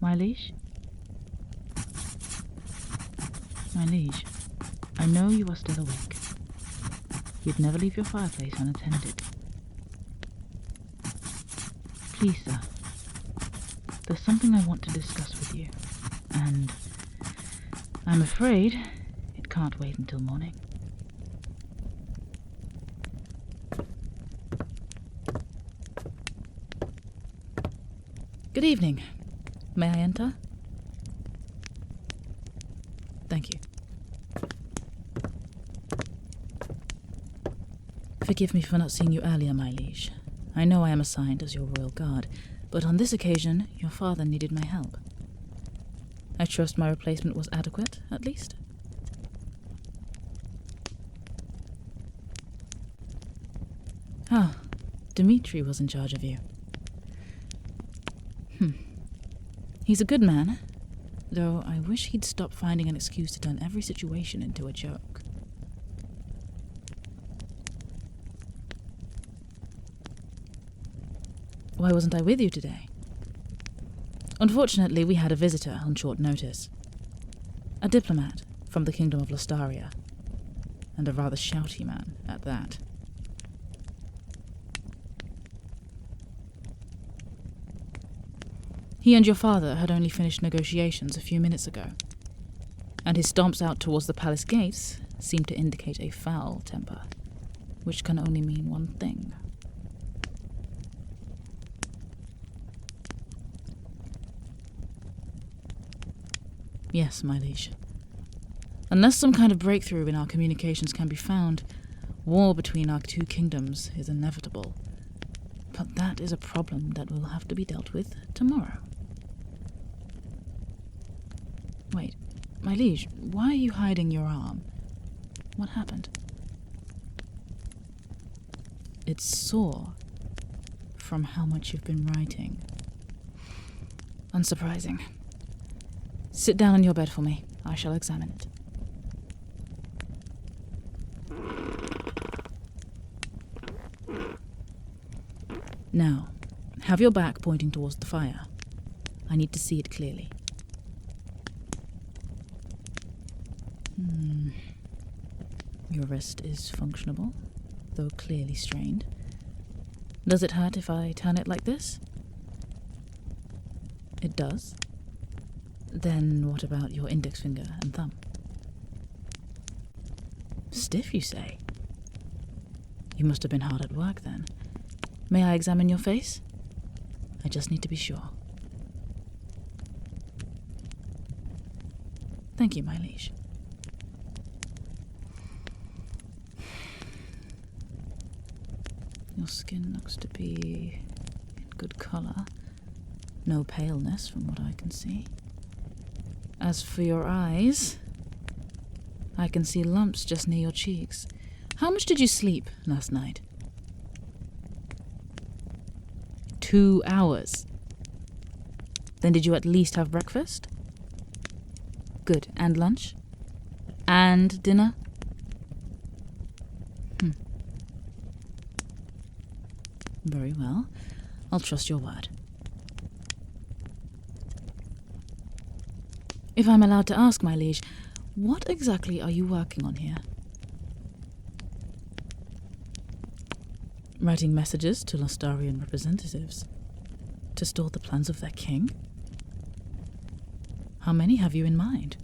my liege? My liege, I know you are still awake. You'd never leave your fireplace unattended. Please, sir, there's something I want to discuss with you, and I'm afraid it can't wait until morning. Good evening. May I enter? Thank you. Forgive me for not seeing you earlier, my liege. I know I am assigned as your royal guard, but on this occasion, your father needed my help. I trust my replacement was adequate, at least? Ah, Dmitri was in charge of you. He's a good man, though I wish he'd stop finding an excuse to turn every situation into a joke. Why wasn't I with you today? Unfortunately, we had a visitor on short notice. A diplomat from the Kingdom of Lastaria, and a rather shouty man at that. He and your father had only finished negotiations a few minutes ago, and his stomps out towards the palace gates seemed to indicate a foul temper, which can only mean one thing. Yes, my liege. Unless some kind of breakthrough in our communications can be found, war between our two kingdoms is inevitable. But that is a problem that will have to be dealt with tomorrow. Wait, my liege, why are you hiding your arm? What happened? It's sore from how much you've been writing. Unsurprising. Sit down on your bed for me. I shall examine it. Now, have your back pointing towards the fire. I need to see it clearly. Your wrist is functionable, though clearly strained. Does it hurt if I turn it like this? It does? Then what about your index finger and thumb? Stiff, you say? You must have been hard at work then. May I examine your face? I just need to be sure. Thank you, my liege. Your skin looks to be in good color. No paleness from what I can see. As for your eyes, I can see lumps just near your cheeks. How much did you sleep last night? 2 hours. Then did you at least have breakfast? Good. And lunch? And dinner? Very well. I'll trust your word. If I'm allowed to ask, my liege, what exactly are you working on here? Writing messages to Lastarian representatives to stall the plans of their king? How many have you in mind?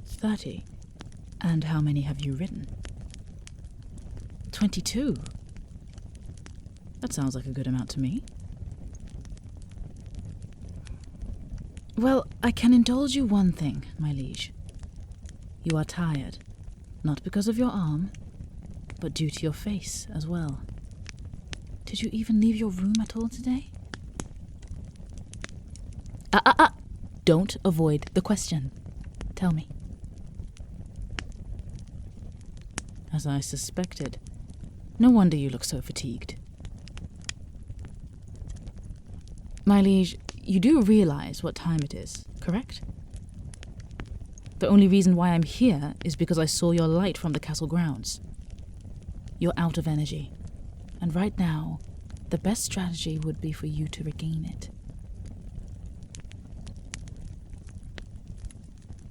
30. And how many have you written? 22. That sounds like a good amount to me. Well, I can indulge you one thing, my liege. You are tired, not because of your arm, but due to your face as well. Did you even leave your room at all today? Don't avoid the question. Tell me. As I suspected. No wonder you look so fatigued. My liege, you do realize what time it is, correct? The only reason why I'm here is because I saw your light from the castle grounds. You're out of energy, and right now, the best strategy would be for you to regain it.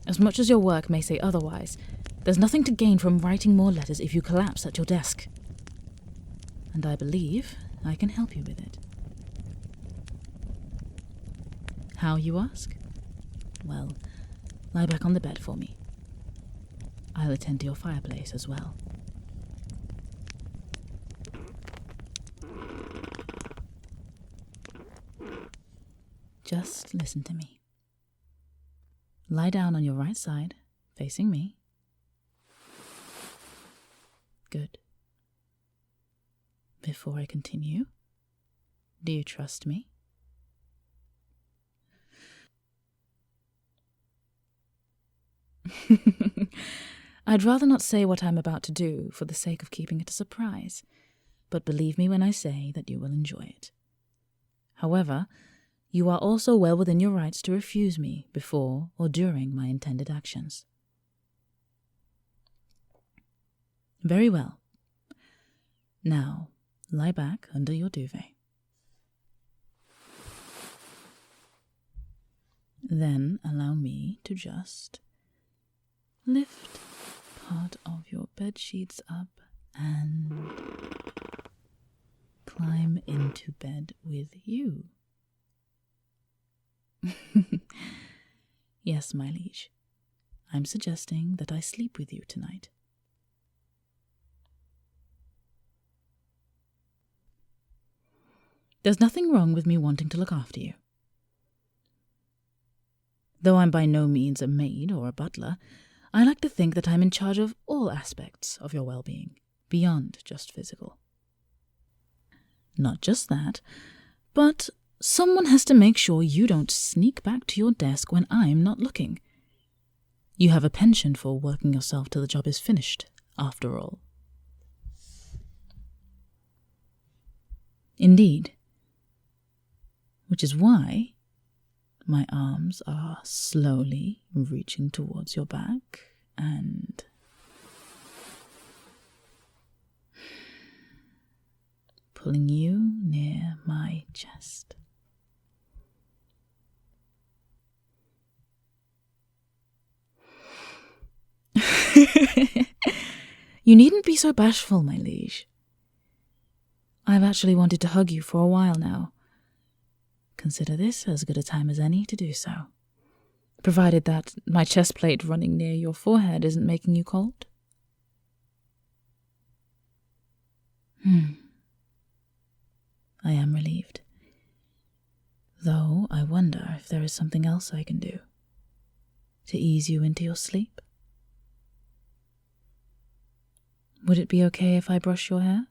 As much as your work may say otherwise, there's nothing to gain from writing more letters if you collapse at your desk. And I believe I can help you with it. How, you ask? Well, lie back on the bed for me. I'll attend to your fireplace as well. Just listen to me. Lie down on your right side, facing me. Good. Before I continue, do you trust me? I'd rather not say what I'm about to do for the sake of keeping it a surprise, but believe me when I say that you will enjoy it. However, you are also well within your rights to refuse me before or during my intended actions. Very well. Now, lie back under your duvet. Then allow me to just lift part of your bed sheets up and climb into bed with you. Yes, my liege. I'm suggesting that I sleep with you tonight. There's nothing wrong with me wanting to look after you. Though I'm by no means a maid or a butler, I like to think that I'm in charge of all aspects of your well-being, beyond just physical. Not just that, but someone has to make sure you don't sneak back to your desk when I'm not looking. You have a penchant for working yourself till the job is finished, after all. Indeed. Which is why my arms are slowly reaching towards your back and pulling you near my chest. You needn't be so bashful, my liege. I've actually wanted to hug you for a while now. Consider this as good a time as any to do so, provided that my chest plate running near your forehead isn't making you cold. I am relieved, though I wonder if there is something else I can do to ease you into your sleep. Would it be okay if I brush your hair?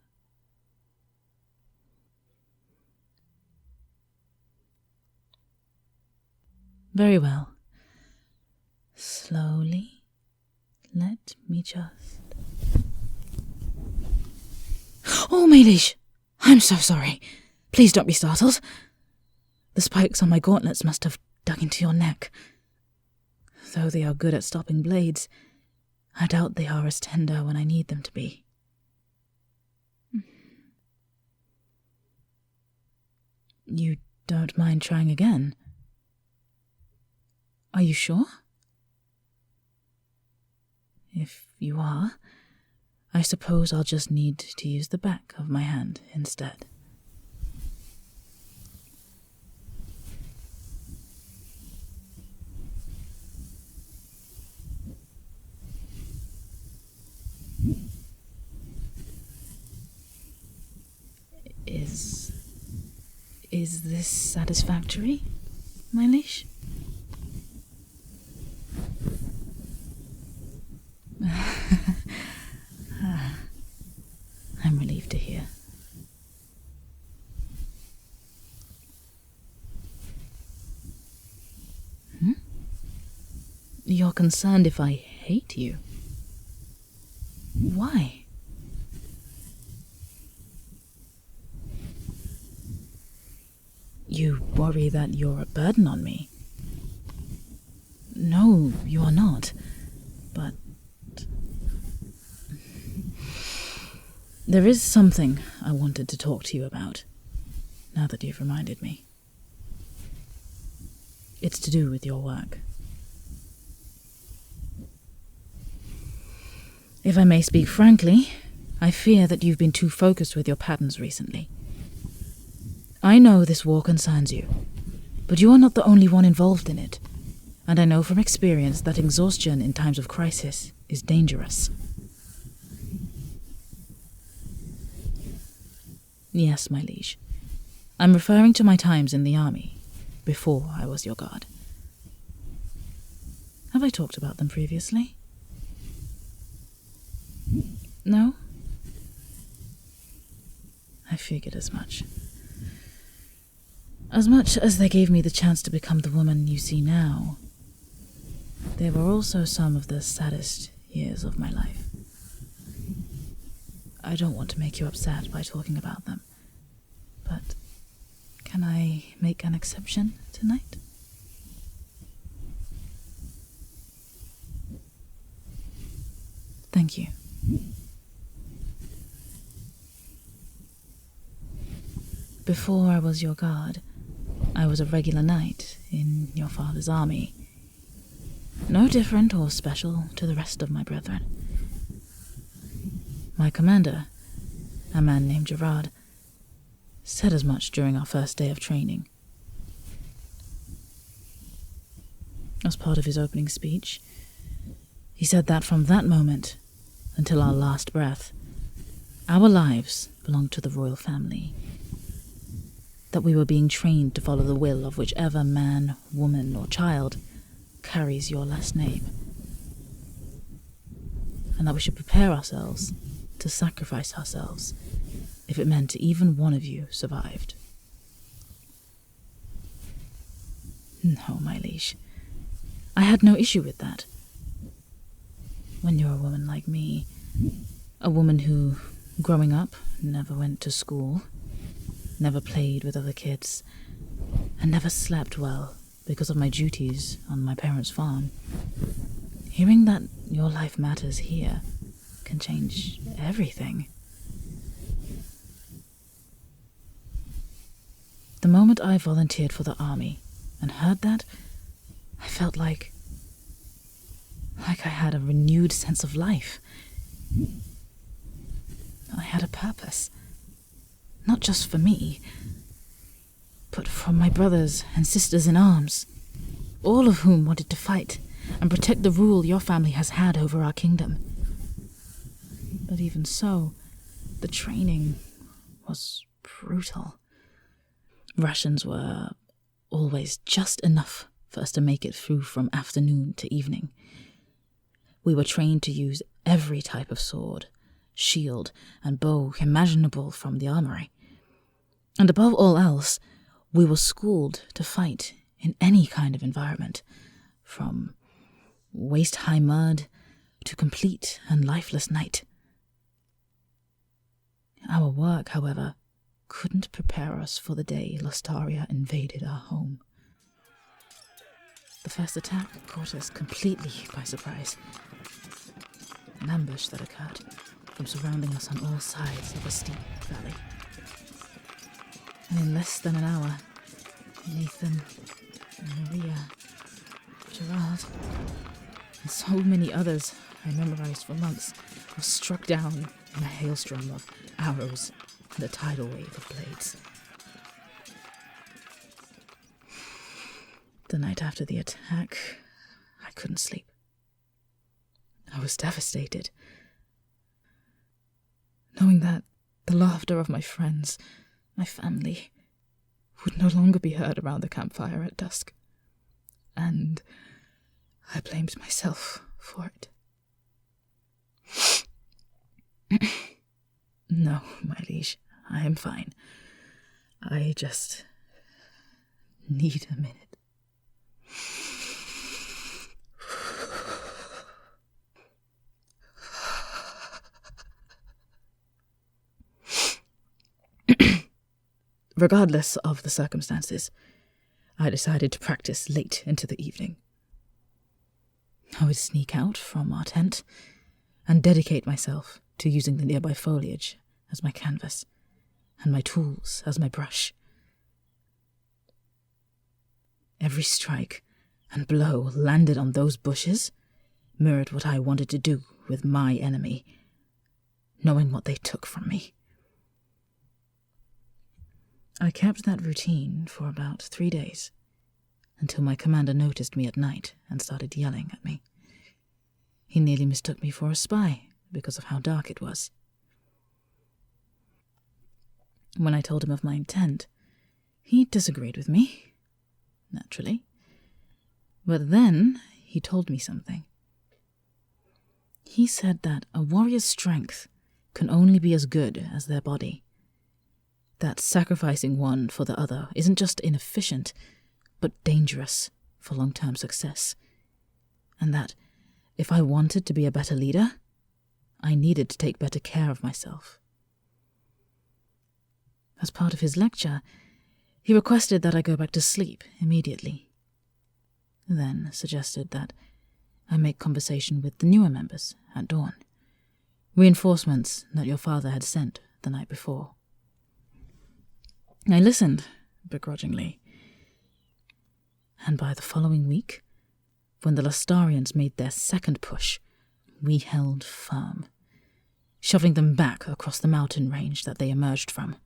Very well. Slowly, let me just... Oh, my liege! I'm so sorry. Please don't be startled. The spikes on my gauntlets must have dug into your neck. Though they are good at stopping blades, I doubt they are as tender when I need them to be. You don't mind trying again? Are you sure? If you are, I suppose I'll just need to use the back of my hand instead. Is this satisfactory, my liege? I'm relieved to hear. You're concerned if I hate you? Why? You worry that you're a burden on me? No, you are not. But there is something I wanted to talk to you about, now that you've reminded me. It's to do with your work. If I may speak frankly, I fear that you've been too focused with your patterns recently. I know this war concerns you, but you are not the only one involved in it, and I know from experience that exhaustion in times of crisis is dangerous. Yes, my liege. I'm referring to my times in the army, before I was your guard. Have I talked about them previously? No? I figured as much. As much as they gave me the chance to become the woman you see now, they were also some of the saddest years of my life. I don't want to make you upset by talking about them, but can I make an exception tonight? Thank you. Before I was your guard, I was a regular knight in your father's army. No different or special to the rest of my brethren. My commander, a man named Gerard, said as much during our first day of training. As part of his opening speech, he said that from that moment until our last breath, our lives belonged to the royal family. That we were being trained to follow the will of whichever man, woman, or child carries your last name. And that we should prepare ourselves to sacrifice ourselves if it meant even one of you survived. No, my liege. I had no issue with that. When you're a woman like me, a woman who, growing up, never went to school, never played with other kids, and never slept well because of my duties on my parents' farm, hearing that your life matters here can change everything. The moment I volunteered for the army and heard that, I felt like I had a renewed sense of life. I had a purpose. Not just for me, but for my brothers and sisters in arms, all of whom wanted to fight and protect the rule your family has had over our kingdom. But even so, the training was brutal. Rations were always just enough for us to make it through from afternoon to evening. We were trained to use every type of sword, shield, and bow imaginable from the armory. And above all else, we were schooled to fight in any kind of environment, from waist-high mud to complete and lifeless night. Our work, however, couldn't prepare us for the day Lustaria invaded our home. The first attack caught us completely by surprise. An ambush that occurred from surrounding us on all sides of a steep valley. And in less than an hour, Nathan, Maria, Gerard, and so many others I memorized for months were struck down in a hailstorm of arrows and a tidal wave of blades. The night after the attack, I couldn't sleep. I was devastated, knowing that the laughter of my friends, my family, would no longer be heard around the campfire at dusk, and I blamed myself for it. No, my liege, I am fine. I just need a minute. Regardless of the circumstances, I decided to practice late into the evening. I would sneak out from our tent and dedicate myself to using the nearby foliage as my canvas and my tools as my brush. Every strike and blow landed on those bushes mirrored what I wanted to do with my enemy, knowing what they took from me. I kept that routine for about 3 days, until my commander noticed me at night and started yelling at me. He nearly mistook me for a spy because of how dark it was. When I told him of my intent, he disagreed with me, naturally. But then he told me something. He said that a warrior's strength can only be as good as their body. That sacrificing one for the other isn't just inefficient, but dangerous for long-term success. And that if I wanted to be a better leader, I needed to take better care of myself. As part of his lecture, he requested that I go back to sleep immediately. Then suggested that I make conversation with the newer members at dawn, reinforcements that your father had sent the night before. I listened, begrudgingly, and by the following week, when the Lestarians made their second push, we held firm, shoving them back across the mountain range that they emerged from.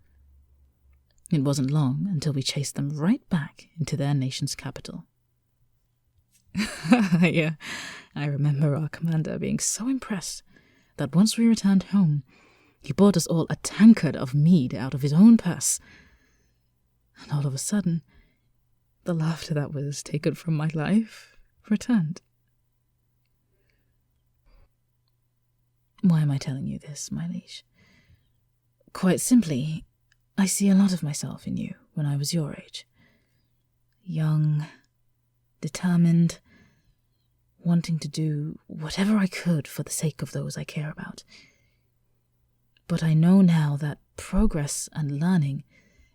It wasn't long until we chased them right back into their nation's capital. Yeah, I remember our commander being so impressed that once we returned home, he bought us all a tankard of mead out of his own purse. And all of a sudden, the laughter that was taken from my life returned. Why am I telling you this, my liege? Quite simply, I see a lot of myself in you when I was your age. Young, determined, wanting to do whatever I could for the sake of those I care about. But I know now that progress and learning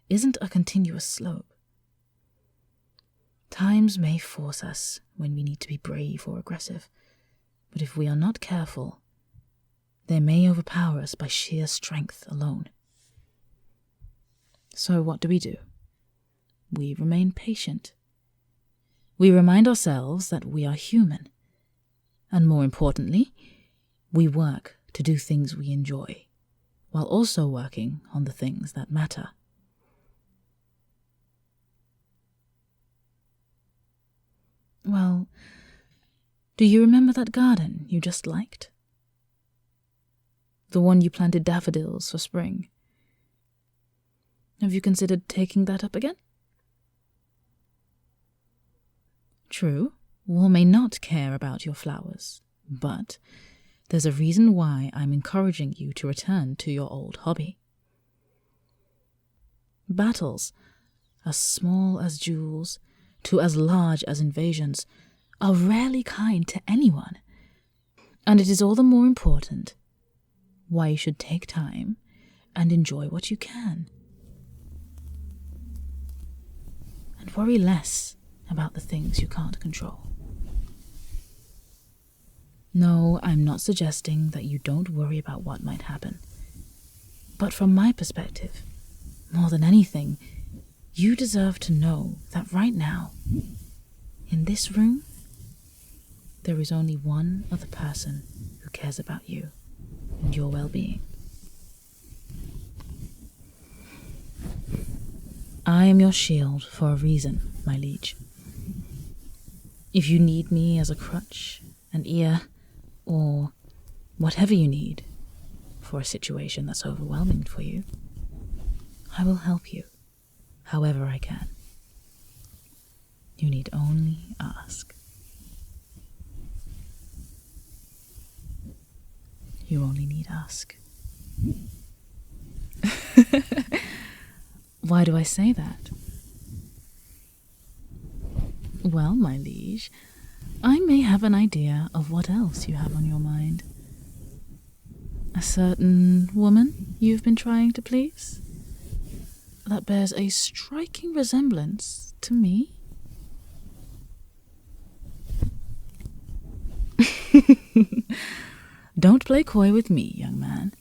isn't a continuous slope. Times may force us when we need to be brave or aggressive, but if we are not careful, they may overpower us by sheer strength alone. So what do? We remain patient. We remind ourselves that we are human. And more importantly, we work to do things we enjoy, while also working on the things that matter. Well, do you remember that garden you just liked? The one you planted daffodils for spring? Have you considered taking that up again? True, war may not care about your flowers, but there's a reason why I'm encouraging you to return to your old hobby. Battles, as small as duels to as large as invasions, are rarely kind to anyone, and it is all the more important why you should take time and enjoy what you can. And worry less about the things you can't control. No, I'm not suggesting that you don't worry about what might happen. But from my perspective, more than anything, you deserve to know that right now, in this room, there is only one other person who cares about you and your well-being. I am your shield for a reason, my liege. If you need me as a crutch, an ear, or whatever you need for a situation that's overwhelming for you, I will help you however I can. You need only ask. You only need ask. Why do I say that? Well, my liege, I may have an idea of what else you have on your mind. A certain woman you've been trying to please? That bears a striking resemblance to me? Don't play coy with me, young man.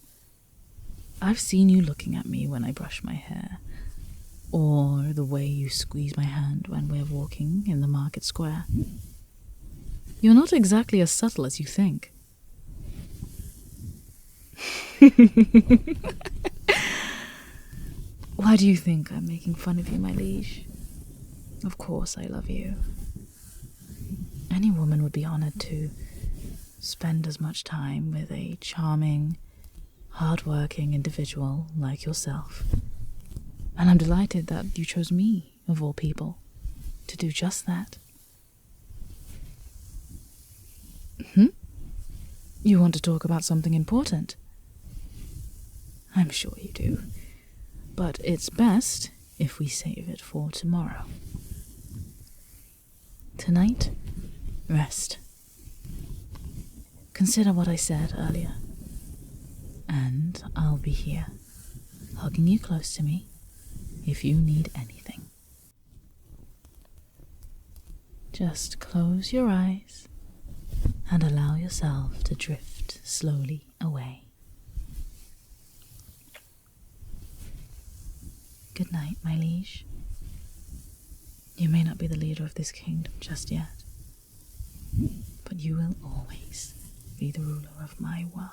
I've seen you looking at me when I brush my hair, or the way you squeeze my hand when we're walking in the market square. You're not exactly as subtle as you think. Why do you think I'm making fun of you, my liege? Of course I love you. Any woman would be honored to spend as much time with a charming, hard-working individual like yourself. And I'm delighted that you chose me, of all people, to do just that. You want to talk about something important? I'm sure you do. But it's best if we save it for tomorrow. Tonight, rest. Consider what I said earlier. And I'll be here, hugging you close to me, if you need anything. Just close your eyes and allow yourself to drift slowly away. Good night, my liege. You may not be the leader of this kingdom just yet, but you will always be the ruler of my world.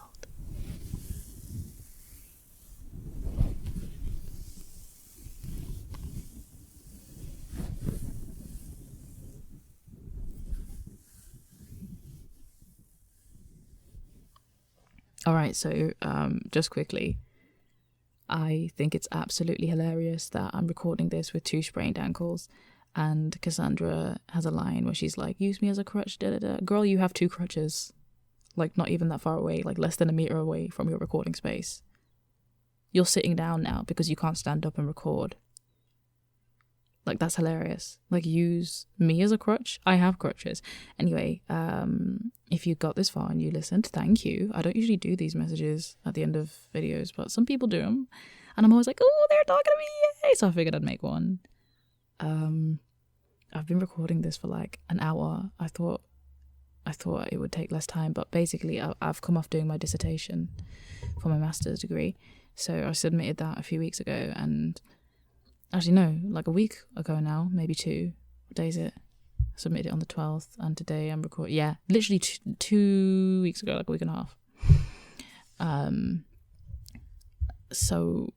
Alright, so just quickly, I think it's absolutely hilarious that I'm recording this with 2 sprained ankles, and Cassandra has a line where she's like, use me as a crutch, da-da-da. Girl, you have 2 crutches. Like, not even that far away, like less than a meter away from your recording space. You're sitting down now because you can't stand up and record. Like, that's hilarious. Like, use me as a crutch? I have crutches. Anyway, if you got this far and you listened, thank you. I don't usually do these messages at the end of videos, but some people do them. And I'm always like, oh, they're talking to me, yay! So I figured I'd make one. I've been recording this for like an hour. I thought it would take less time, but basically I've come off doing my dissertation for my master's degree. So I submitted that a few weeks ago, and actually no, like a week ago now, maybe 2. What day is it? I submitted it on the 12th, and today I'm recording. Yeah, literally 2 weeks ago, like a week and a half. So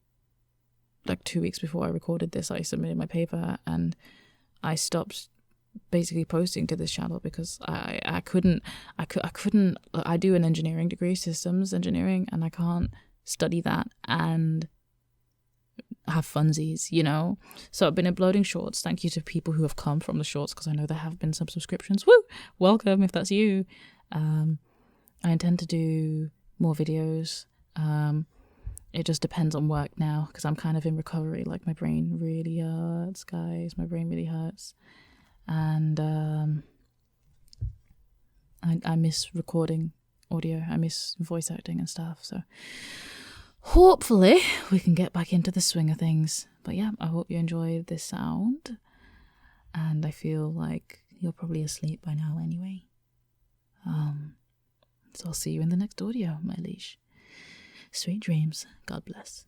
like 2 weeks before I recorded this, I submitted my paper, and I stopped basically posting to this channel because I couldn't. I do an engineering degree, systems engineering, and I can't study that and have funsies, you know. So I've been uploading shorts. Thank you to people who have come from the shorts, because I know there have been some subscriptions. Woo! Welcome if that's you. I intend to do more videos. It just depends on work now, because I'm kind of in recovery. Like, my brain really hurts, guys. My brain really hurts. And I miss recording audio. I miss voice acting and stuff. So hopefully we can get back into the swing of things. But yeah, I hope you enjoyed this sound. And I feel like you're probably asleep by now anyway. So I'll see you in the next audio, my liege. Sweet dreams. God bless.